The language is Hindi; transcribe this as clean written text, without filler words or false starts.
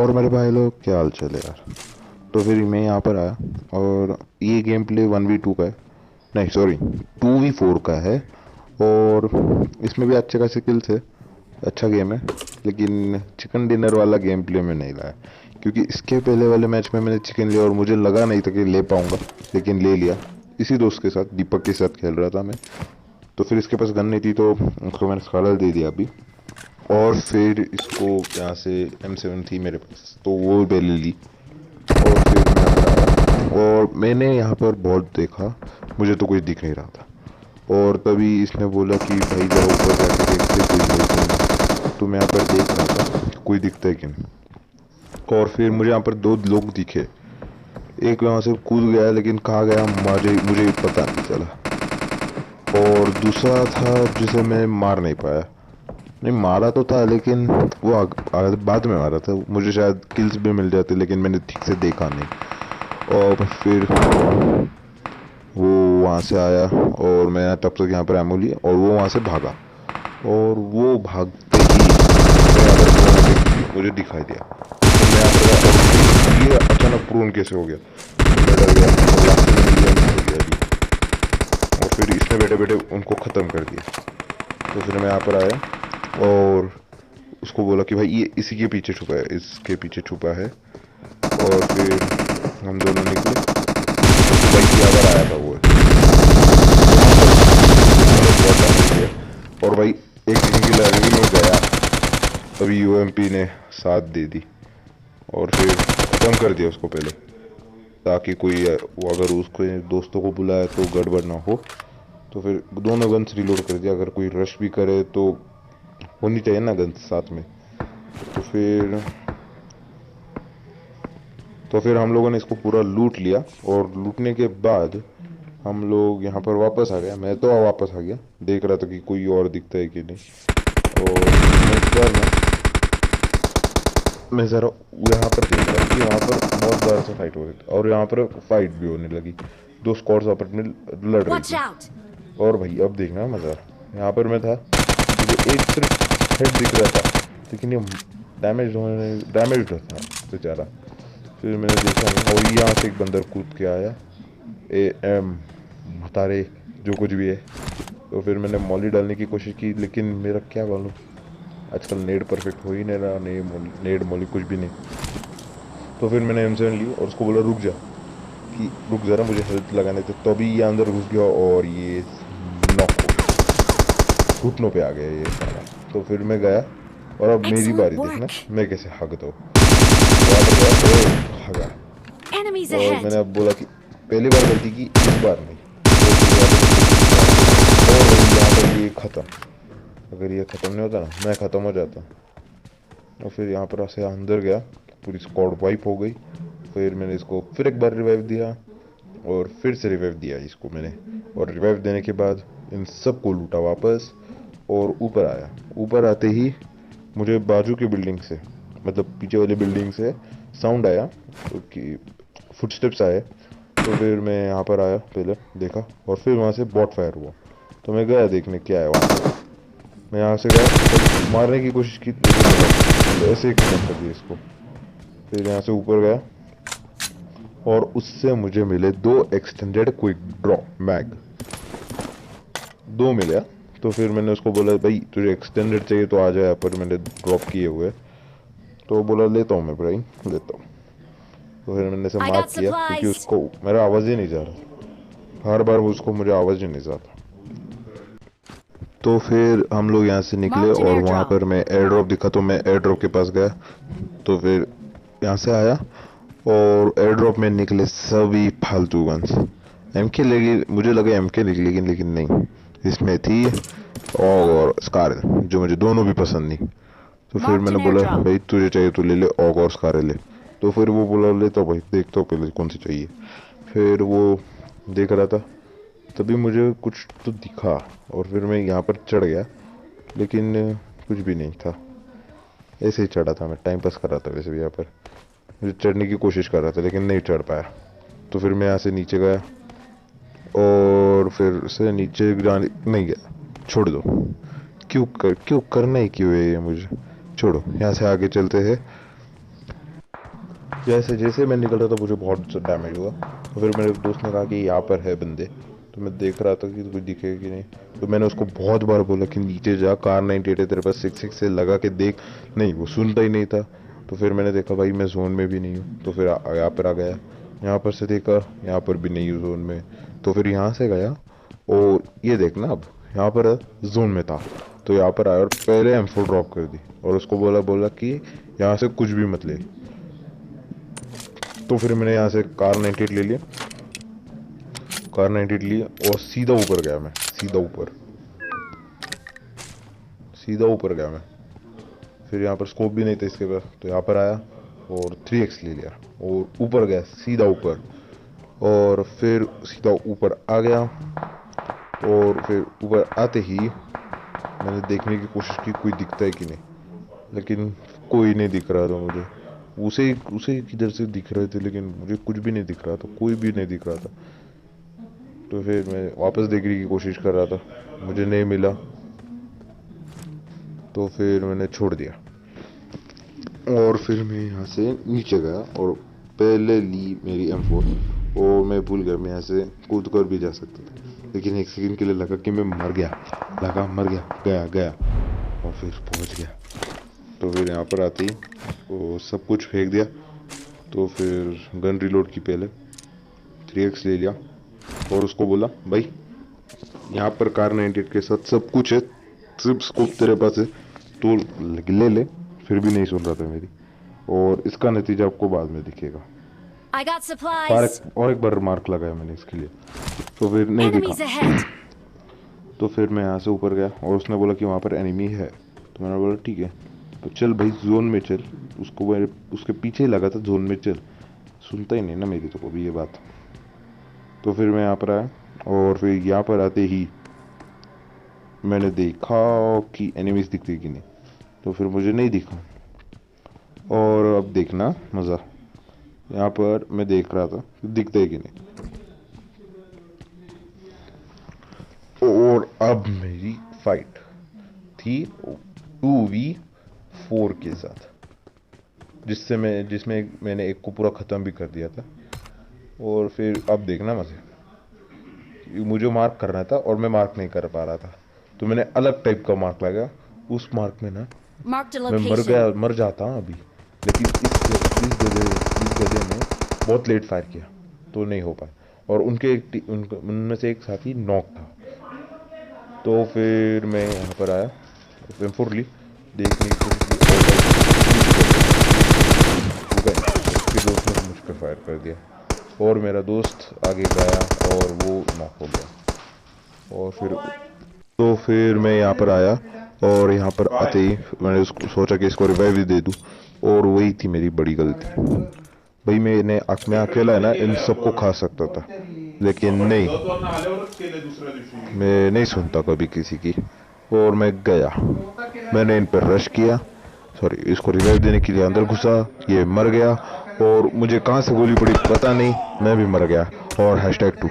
और मेरे भाई लोग क्या हाल चाल है यार। तो फिर मैं यहाँ पर आया और ये गेम प्ले 1v2 का है, नहीं सॉरी 2v4 का है। और इसमें भी अच्छे खासे स्किल्स है, अच्छा गेम है। लेकिन चिकन डिनर वाला गेम प्ले में नहीं लाया, क्योंकि इसके पहले वाले मैच में मैंने चिकन लिया और मुझे लगा नहीं था कि ले पाऊंगा, लेकिन ले लिया। इसी दोस्त के साथ, दीपक के साथ खेल रहा था मैं। तो फिर इसके पास गन नहीं थी तो उसको मैंने स्कॉलर दे दिया अभी। और फिर इसको यहाँ से M7 थी मेरे पास तो वो ले ली। और फिर मैं यहाँ पर आया और मैंने यहाँ पर बहुत देखा, मुझे तो कुछ दिख नहीं रहा था। और तभी इसने बोला कि भाई जरा ऊपर जाके देखते कोई है कि नहीं। तो मैं यहाँ पर देख रहा था कि कोई दिखता है कि नहीं। और फिर मुझे यहाँ पर दो लोग दिखे। एक वहाँ से कूद गया, लेकिन कहाँ गया मुझे मुझे पता नहीं चला। और दूसरा था जिसे मैं मार नहीं पाया। नहीं, मारा तो था लेकिन वो बाद में मारा था। मुझे शायद किल्स भी मिल जाते, लेकिन मैंने ठीक से देखा नहीं। और फिर वो वहाँ से आया और मैं तब तक यहाँ पर एमो लिया और वो वहाँ से भागा। और वो भागते ही मैं यहाँ पर प्रोन मुझे दिखाई दिया। तो मैं यहाँ पर गया और भाई ये अचानक प्रोन कैसे हो गया, तो मैं डर गया और यहाँ से मैंने ये निकल गया अभी। और फिर इसने बैठे बैठे उनको ख़त्म कर दिया। तो फिर मैं यहाँ पर आया और उसको बोला कि भाई ये इसी के पीछे छुपा है, इसके पीछे छुपा है। और फिर हम दोनों निकले तो भाई यहाँ पर आया था वो वहाँ पर बहुत डैमेज दिया। और भाई एक दिन की लगी मैं गया, तभी UMP ने साथ दे दी और फिर ख़त्म कर दिया उसको पहले, ताकि कोई वो अगर उसको दोस्तों को बुलाए तो गड़बड़ ना हो। तो फिर दोनों गन्स रिलोड कर दिया, अगर कोई रश भी करे तो होनी चाहिए ना गन्स साथ में। तो फिर हम लोगों ने इसको पूरा लूट लिया। और लूटने के बाद हम लोग यहाँ पर वापस आ गया। मैं तो वापस आ गया, देख रहा था कि कोई और दिखता है कि नहीं। और नेक्स्ट बार मैं ज़रा यहाँ पर देख रहा कि यहाँ पर बहुत बार से फाइट हो रही थी और यहाँ पर फाइट भी होने लगी। दो स्क्वाड्स आपस में लड़ रही Watch थी। out! और भाई अब देखना मज़ा, यहाँ पर मैं था, मुझे एक सिर्फ हेड दिख रहा था, लेकिन ये डैमेज था बेचारा। फिर मैंने देखा नहीं और यहाँ से एक बंदर कूद के आया, AM तारे जो कुछ भी है। तो फिर मैंने मॉली डालने की कोशिश की, लेकिन मेरा क्या मालूम, आजकल नेट परफेक्ट हो ही नहीं रहा, नहीं नेट मॉली कुछ भी नहीं। तो फिर मैंने M7 ली और उसको बोला रुक जा, कि रुक ज़रा मुझे हेल्थ लगाने थे। तो अभी ये अंदर घुस गया और ये नॉक हो गया, घुटनों पे आ गया ये सारा। तो फिर मैं गया और अब मेरी Excellent बारी, देखना work! मैं कैसे हगता हूँ। वहाँ पर गया तो हगा। Enemies और मैंने ahead! अब बोला कि पहली बार गलती की, इस बार नहीं। तो फिर यहाँ पर और यहाँ पर ये ख़त्म। अगर ये ख़त्म नहीं होता ना, मैं ख़त्म हो जाता। और फिर यहाँ पर ऐसे अंदर गया, पूरी स्क्वाड वाइप हो गई। फिर मैंने इसको फिर एक बार रिवाइव दिया और फिर से रिवाइव दिया इसको मैंने। और रिवाइव देने के बाद इन सबको लूटा वापस और ऊपर आया। ऊपर आते ही मुझे बाजू की बिल्डिंग से, मतलब पीछे वाली बिल्डिंग से साउंड आया, कि फुटस्टेप्स आए। तो फिर मैं यहाँ पर आया, पहले देखा और फिर वहाँ से बॉट फायर हुआ। तो मैं गया देखने क्या है वहाँ पर। मैं यहाँ से गया तो मारने की कोशिश की, लेकिन तो ऐसे ही खत्म कर दिया इसको। फिर यहाँ से ऊपर गया और उससे मुझे मिले दो एक्सटेंडेड क्विक ड्रॉप मैग, दो मिले। तो फिर मैंने उसको बोला भाई तुझे एक्सटेंडेड चाहिए तो आ जाए, पर मैंने ड्रॉप किए हुए। तो बोला लेता हूँ मैं भाई, लेता हूँ। तो फिर मैंने इसे I मार्क got किया, क्योंकि supplies! उसको मेरा आवाज़ ही नहीं जा रहा, हर बार उसको मुझे आवाज़ ही नहीं जाता। तो फिर हम लोग यहाँ से निकले Marked an और वहाँ airdrop. पर मैं एयर ड्रॉप दिखा तो मैं एयर ड्रॉप के पास गया। तो फिर यहाँ से आया और एयर ड्रॉप में निकले सभी फालतू गन्स। MK लगी, मुझे लगा MK निकलेगी, लेकिन नहीं, इसमें थी ऑग और स्कार, जो मुझे दोनों भी पसंद नहीं। तो फिर Marked मैंने an बोला airdrop. भाई तुझे चाहिए तो ले ले, ऑग और स्कार ले। तो फिर वो बोला लेता हूँ भाई, देखता हूँ पहले कौन सी चाहिए। फिर वो देख रहा था, तभी मुझे कुछ तो दिखा और फिर मैं यहाँ पर चढ़ गया, लेकिन कुछ भी नहीं था। ऐसे ही चढ़ा था, मैं टाइम पास कर रहा था वैसे भी। यहाँ पर मुझे चढ़ने की कोशिश कर रहा था लेकिन नहीं चढ़ पाया। तो फिर मैं यहाँ से नीचे गया और फिर से नीचे जाने नहीं गया, छोड़ दो, क्यों करना ही क्यों है ये मुझे, छोड़ो। यहाँ से आगे चलते हैं जैसे जैसे मैं निकल रहा था मुझे बहुत डैमेज हुआ। तो फिर मेरे दोस्त ने कहा कि यहाँ पर है बंदे। तो मैं देख रहा था कि कुछ दिखेगा कि नहीं। तो मैंने उसको बहुत बार बोला कि नीचे जा, कार 98 है तेरे पास, 6 से लगा के देख। नहीं, वो सुनता ही नहीं था। तो फिर मैंने देखा भाई मैं जोन में भी नहीं हूँ। तो फिर यहाँ पर आ गया। यहाँ पर से देखा, यहाँ पर भी नहीं हूँ जोन में। तो फिर यहाँ से गया और ये देखना, अब यहाँ पर जोन में था। तो यहाँ पर आया और पहले M4 ड्रॉप कर दी और उसको बोला बोला कि यहाँ से कुछ भी मत ले। तो फिर मैंने यहाँ से कार 98 ले लिया, कार 98 लिया और सीधा ऊपर गया मैं, सीधा ऊपर गया मैं। फिर यहाँ पर स्कोप भी नहीं था इसके पास, तो यहाँ पर आया और 3x ले लिया और ऊपर गया, सीधा ऊपर। और फिर सीधा ऊपर आ गया और फिर ऊपर आते ही मैंने देखने की कोशिश की कोई दिखता है कि नहीं, लेकिन कोई नहीं दिख रहा था मुझे। उसे उसे किधर से दिख रहे थे लेकिन मुझे कुछ भी नहीं दिख रहा था, कोई भी नहीं दिख रहा था। तो फिर मैं वापस देखने की कोशिश कर रहा था, मुझे नहीं मिला। तो फिर मैंने छोड़ दिया और फिर मैं यहाँ से नीचे गया और पहले ली मेरी M4। और मैं भूल गया मैं यहाँ से कूद कर भी जा सकता था, लेकिन एक सेकंड के लिए लगा कि मैं मर गया, गया गया और फिर पहुँच गया। तो फिर यहाँ पर आते ही वो सब कुछ फेंक दिया। तो फिर गन रिलोड की, पहले 3x ले लिया और उसको बोला भाई यहाँ पर कार 98 के साथ सब कुछ है, सिर्फ स्कोप तेरे पास है तो ले ले। फिर भी नहीं सुन रहा था मेरी, और इसका नतीजा आपको बाद में दिखेगा। I got supplies. और एक बार मार्क लगाया मैंने इसके लिए, तो फिर नहीं Enemies दिखा। ahead. तो फिर मैं यहाँ से ऊपर गया और उसने बोला कि वहाँ पर एनिमी है। तो मैंने बोला ठीक है, तो चल भाई जोन में चल। उसको मैं उसके पीछे लगा था, जोन में चल। सुनता ही नहीं ना मेरी तो अभी ये बात। तो फिर मैं यहाँ पर आया और फिर यहाँ पर आते ही मैंने देखा कि एनिमीज दिखती कि नहीं। तो फिर मुझे नहीं दिखा। और अब देखना मज़ा, यहाँ पर मैं देख रहा था दिखता है कि नहीं। और अब मेरी फाइट थी 2v4 के साथ, जिसमें मैंने एक को पूरा ख़त्म भी कर दिया था। और फिर अब देखना मज़े, मुझे मार्क करना था और मैं मार्क नहीं कर पा रहा था। तो मैंने अलग टाइप का मार्क लगाया। उस मार्क में ना Marked a मैं location. मर जाता अभी, लेकिन इस गधे ने बहुत लेट फायर किया तो नहीं हो पाया। और उनमें से एक साथी नॉक था। तो फिर मैं यहाँ पर आया, M4 ली, देखने की कोशिश की, उसके दोस्त ने मुझ पर फायर कर दिया और मेरा दोस्त आगे गया और वो नॉक हो गया। और फिर मैं यहाँ पर आया और यहाँ पर आते ही मैंने उसको सोचा कि इसको रिवाइव भी दे दूँ, और वही थी मेरी बड़ी गलती। भाई मैं अकेला है ना इन सबको खा सकता था, लेकिन नहीं, मैं नहीं सुनता कभी किसी की। और मैं गया, मैंने इन पर रश किया, सॉरी इसको रिवाइव देने के लिए अंदर घुसा, ये मर गया और मुझे कहाँ से गोली पड़ी पता नहीं, मैं भी मर गया। और #2